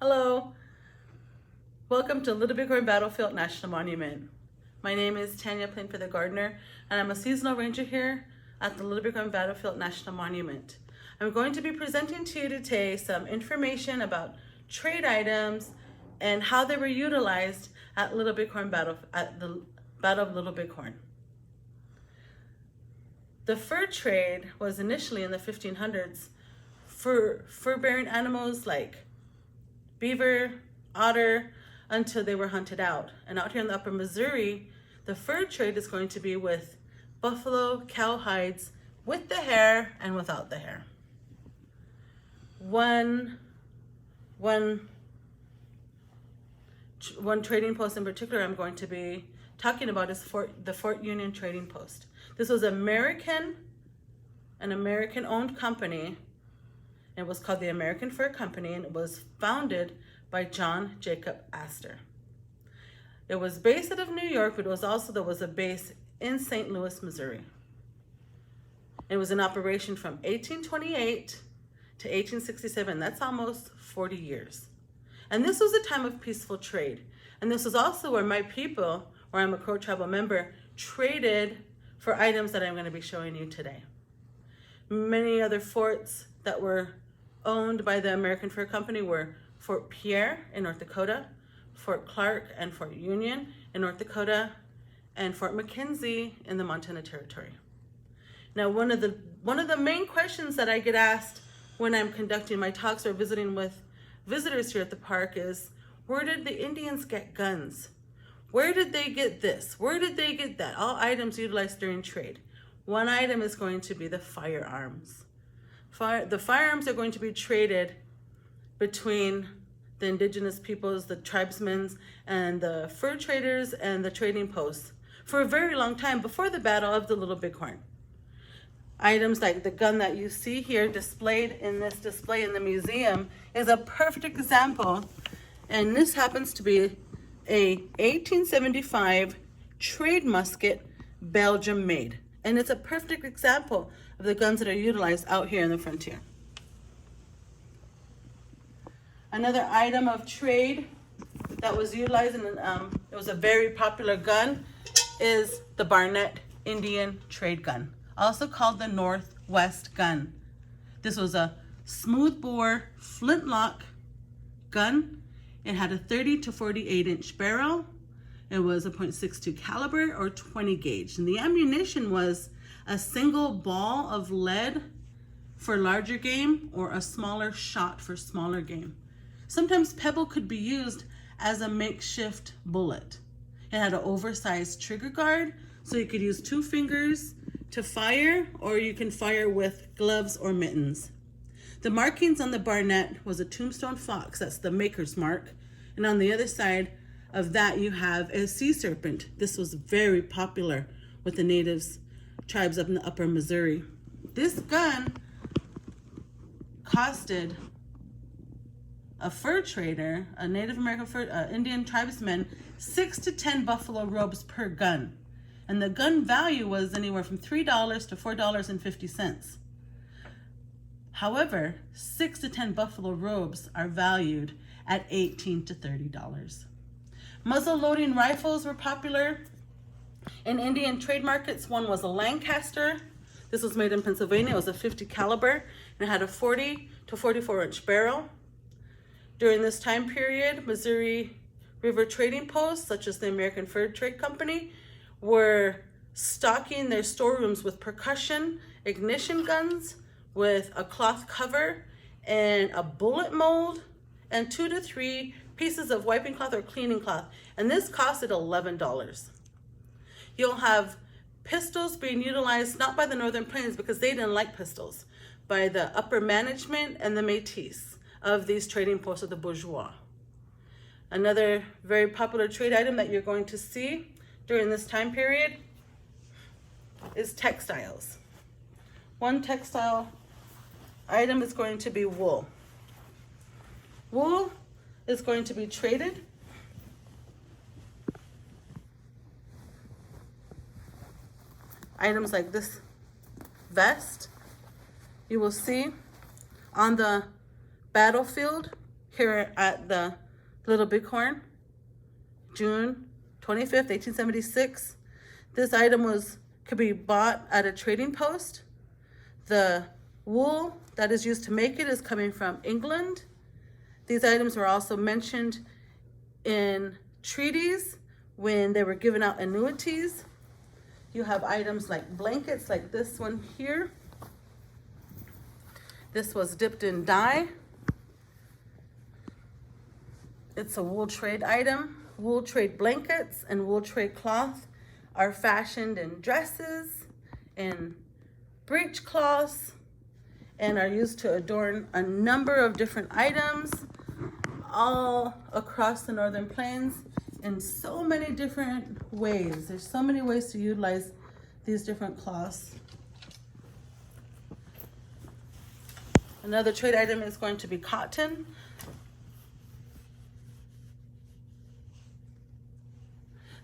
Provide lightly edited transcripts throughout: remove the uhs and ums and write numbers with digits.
Hello, welcome to Little Bighorn Battlefield National Monument. My name is Tanya, playing for the Gardner, and I'm a seasonal ranger here at the Little Bighorn Battlefield National Monument. I'm going to be presenting to you today some information about trade items and how they were utilized at the Battle of Little Bighorn. The fur trade was initially in the 1500s for fur-bearing animals like beaver, otter, until they were hunted out. And out here in the upper Missouri, the fur trade is going to be with buffalo, cow hides, with the hair and without the hair. One trading post in particular I'm going to be talking about is the Fort Union Trading Post. This was an American-owned company. It was called the American Fur Company, and it was founded by John Jacob Astor. It was based out of New York, but there was a base in St. Louis, Missouri. It was in operation from 1828 to 1867. That's almost 40 years. And this was a time of peaceful trade. And this was also where my people, where I'm a Crow tribal member, traded for items that I'm going to be showing you today. Many other forts that were owned by the American Fur Company were Fort Pierre in North Dakota, Fort Clark and Fort Union in North Dakota, and Fort McKenzie in the Montana Territory. Now, one of the main questions that I get asked when I'm conducting my talks or visiting with visitors here at the park is, where did the Indians get guns? Where did they get this? Where did they get that? All items utilized during trade. One item is going to be the firearms. The firearms are going to be traded between the indigenous peoples, the tribesmen, and the fur traders and the trading posts for a very long time before the Battle of the Little Bighorn. Items like the gun that you see here displayed in this display in the museum is a perfect example. And this happens to be a 1875 trade musket, Belgium made. And it's a perfect example of the guns that are utilized out here in the frontier. Another item of trade that was utilized, and it was a very popular gun, is the Barnett Indian trade gun, also called the Northwest gun. This was a smoothbore flintlock gun. It had a 30 to 48 inch barrel. It was a .62 caliber or 20 gauge. And the ammunition was a single ball of lead for larger game or a smaller shot for smaller game. Sometimes pebble could be used as a makeshift bullet. It had an oversized trigger guard, so you could use 2 fingers to fire, or you can fire with gloves or mittens. The markings on the Barnett was a tombstone fox, that's the maker's mark, and on the other side of that you have a sea serpent. This was very popular with the natives, tribes up in the upper Missouri. This gun costed a fur trader, a Native American Indian tribesman, 6 to 10 buffalo robes per gun. And the gun value was anywhere from $3 to $4.50. However, 6 to 10 buffalo robes are valued at $18 to $30. Muzzle loading rifles were popular in Indian trade markets. One was a Lancaster. This was made in Pennsylvania. It was a 50 caliber and it had a 40 to 44 inch barrel. During this time period, Missouri River trading posts, such as the American Fur Trade Company, were stocking their storerooms with percussion ignition guns with a cloth cover and a bullet mold and 2 to 3 pieces of wiping cloth or cleaning cloth. And this costed $11. You'll have pistols being utilized not by the Northern Plains because they didn't like pistols, by the upper management and the métis of these trading posts of the bourgeois. Another very popular trade item that you're going to see during this time period is textiles. One textile item is going to be wool. Wool is going to be traded items like this vest. You will see on the battlefield here at the Little Bighorn, June 25th, 1876. This item could be bought at a trading post. The wool that is used to make it is coming from England. These items were also mentioned in treaties when they were giving out annuities. You have items like blankets, like this one here. This was dipped in dye. It's a wool trade item. Wool trade blankets and wool trade cloth are fashioned in dresses, in breechcloths, and are used to adorn a number of different items all across the Northern Plains in so many different ways. There's so many ways to utilize these different cloths. Another trade item is going to be cotton.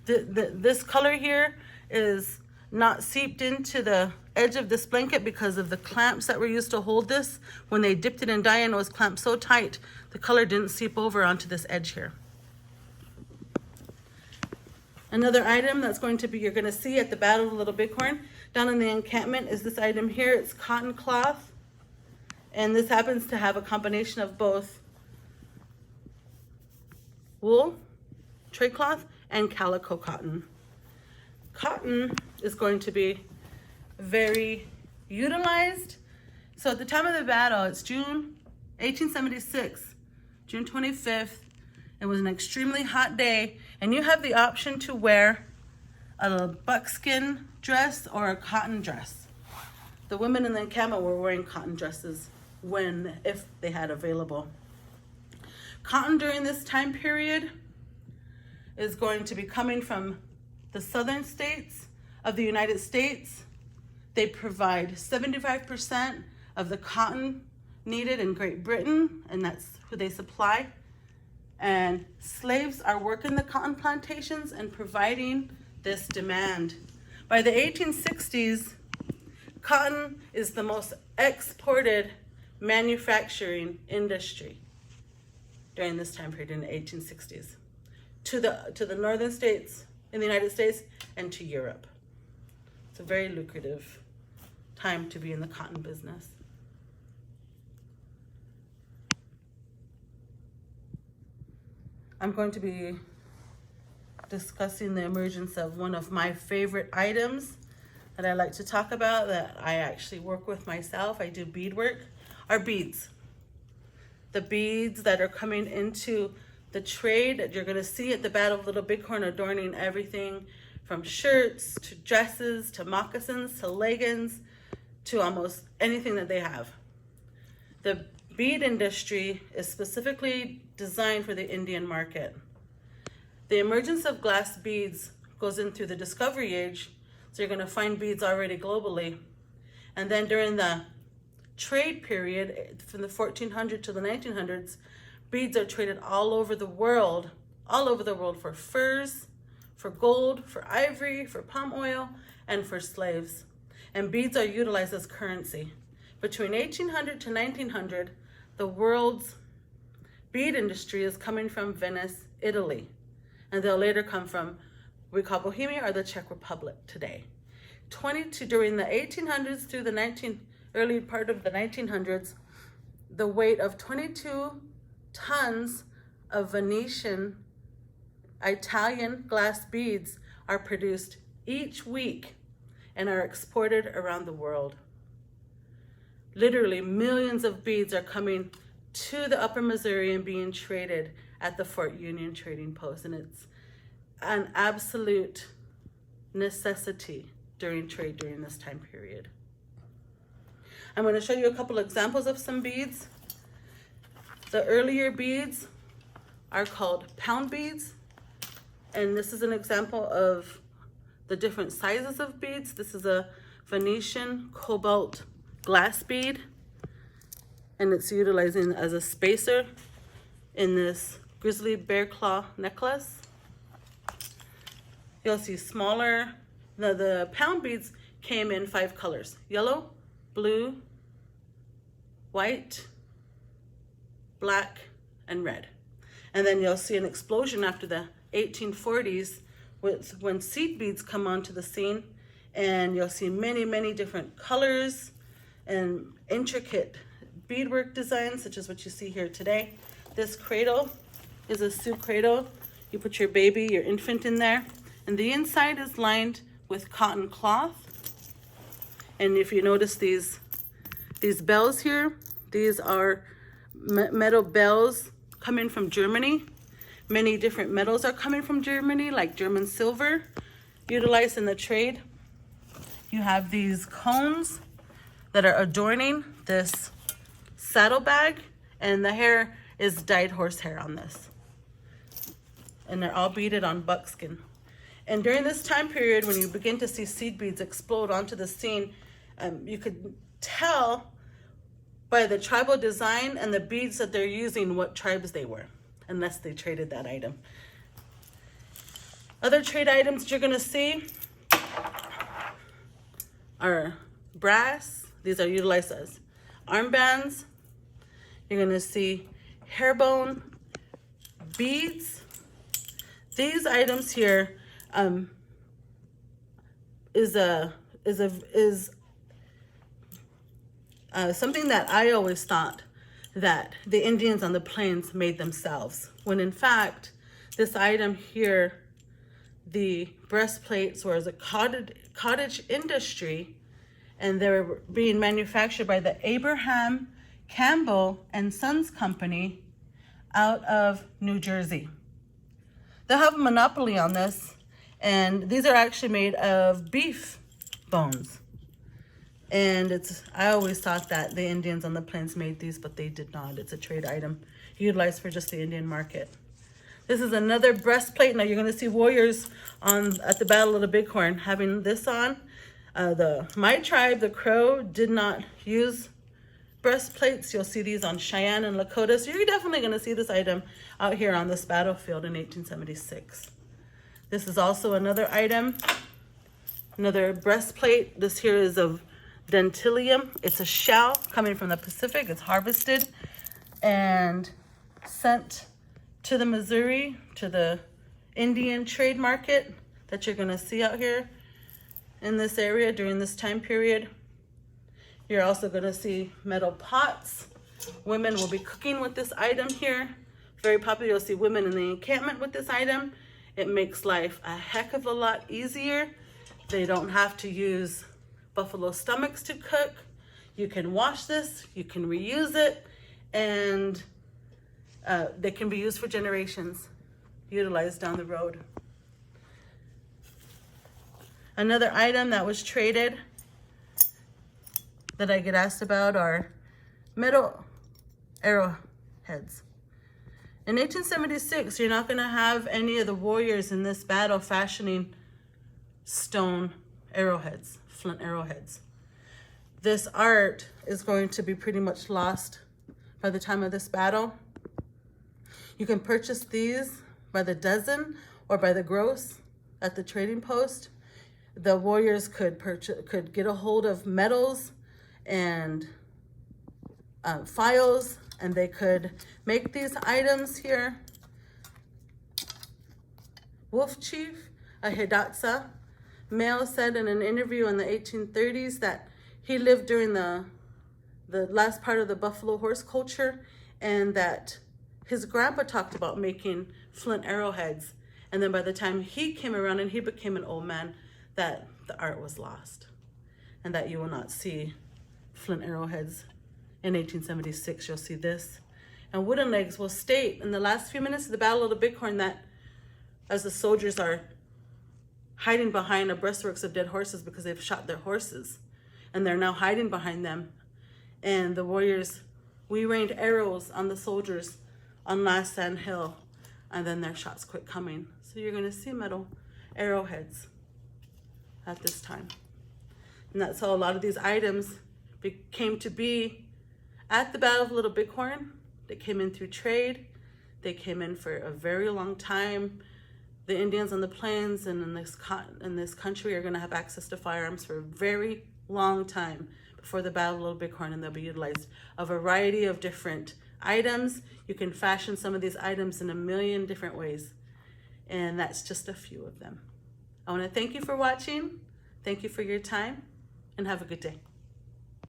This color here is not seeped into the edge of this blanket because of the clamps that were used to hold this. When they dipped it in dye and it was clamped so tight, the color didn't seep over onto this edge here. Another item that's going to be, you're going to see at the Battle of Little Bighorn down in the encampment, is this item here. It's cotton cloth, and this happens to have a combination of both wool, trade cloth, and calico cotton. Cotton is going to be very utilized. So at the time of the battle, it's June 1876, June 25th. It was an extremely hot day, and you have the option to wear a buckskin dress or a cotton dress. The women in the encampment were wearing cotton dresses if they had available. Cotton during this time period is going to be coming from the southern states of the United States. They provide 75% of the cotton needed in Great Britain, and that's who they supply. And slaves are working the cotton plantations and providing this demand. By the 1860s, cotton is the most exported manufacturing industry during this time period in the 1860s to the northern states in the United States and to Europe. It's a very lucrative time to be in the cotton business. I'm going to be discussing the emergence of one of my favorite items that I like to talk about, that I actually work with myself. I do beadwork, are beads. The beads that are coming into the trade that you're going to see at the Battle of Little Bighorn, adorning everything from shirts to dresses to moccasins to leggings to almost anything that they have. The bead industry is specifically designed for the Indian market. The emergence of glass beads goes in through the Discovery Age, so you're going to find beads already globally. And then during the trade period, from the 1400s to the 1900s, beads are traded all over the world for furs, for gold, for ivory, for palm oil, and for slaves. And beads are utilized as currency. Between 1800 to 1900, the world's bead industry is coming from Venice, Italy. And they'll later come from what we call Bohemia or the Czech Republic today. During the 1800s through the early part of the 1900s, the weight of 22 tons of Venetian, Italian glass beads are produced each week and are exported around the world. Literally millions of beads are coming to the Upper Missouri and being traded at the Fort Union Trading Post, and it's an absolute necessity during trade during this time period. I'm going to show you a couple examples of some beads. The earlier beads are called pound beads, and this is an example of the different sizes of beads. This is a Venetian cobalt glass bead, and it's utilizing as a spacer in this grizzly bear claw necklace. You'll see smaller, the pound beads came in 5 colors: yellow, blue, white, black, and red. And then you'll see an explosion after the 1840s when seed beads come onto the scene, and you'll see many, many different colors and intricate beadwork designs, such as what you see here today. This cradle is a Sioux cradle. You put your baby, your infant in there, and the inside is lined with cotton cloth. And if you notice these bells here, these are metal bells coming from Germany. Many different metals are coming from Germany, like German silver, utilized in the trade. You have these cones that are adorning this saddlebag, and the hair is dyed horsehair on this. And they're all beaded on buckskin. And during this time period, when you begin to see seed beads explode onto the scene, you could tell by the tribal design and the beads that they're using what tribes they were, unless they traded that item. Other trade items you're gonna see are brass. These are utilized as armbands. You're gonna see hairbone beads. These items here is something that I always thought that the Indians on the plains made themselves, when in fact this item here, the breastplates, were as a cottage industry, and they were being manufactured by the Abraham Campbell and Sons Company out of New Jersey. They'll have a monopoly on this, and these are actually made of beef bones. And I always thought that the Indians on the plains made these, but they did not. It's a trade item utilized for just the Indian market. This is another breastplate. Now you're going to see warriors at the Battle of the Bighorn having this on. My tribe, the Crow, did not use breastplates. You'll see these on Cheyenne and Lakota. So you're definitely going to see this item out here on this battlefield in 1876. This is also another item, another breastplate. This here is of dentilium. It's a shell coming from the Pacific. It's harvested and sent to the Missouri, to the Indian trade market that you're going to see out here in this area during this time period. You're also going to see metal pots. Women will be cooking with this item here. Very popular. You'll see women in the encampment with this item. It makes life a heck of a lot easier. They don't have to use buffalo stomachs to cook. You can wash this, you can reuse it, and they can be used for generations, utilized down the road. Another item that was traded that I get asked about are metal arrowheads. In 1876, you're not going to have any of the warriors in this battle fashioning stone arrowheads, flint arrowheads. This art is going to be pretty much lost by the time of this battle. You can purchase these by the dozen or by the gross at the trading post. The warriors could get a hold of metals and files, and they could make these items here. Wolf Chief, a Hidatsa male, said in an interview in the 1830s that he lived during the last part of the buffalo horse culture, and that his grandpa talked about making flint arrowheads. And then by the time he came around and he became an old man, that the art was lost, and that you will not see flint arrowheads in 1876. You'll see this. And Wooden Legs will state in the last few minutes of the Battle of the Bighorn that as the soldiers are hiding behind the breastworks of dead horses because they've shot their horses, and they're now hiding behind them, and the warriors, we rained arrows on the soldiers on Last Sand Hill, and then their shots quit coming. So you're going to see metal arrowheads at this time. And that's how a lot of these items came to be at the Battle of Little Bighorn. They came in through trade. They came in for a very long time. The Indians on the plains and in this country are going to have access to firearms for a very long time before the Battle of Little Bighorn, and they'll be utilized a variety of different items. You can fashion some of these items in a million different ways. And that's just a few of them. I want to thank you for watching. Thank you for your time, and have a good day.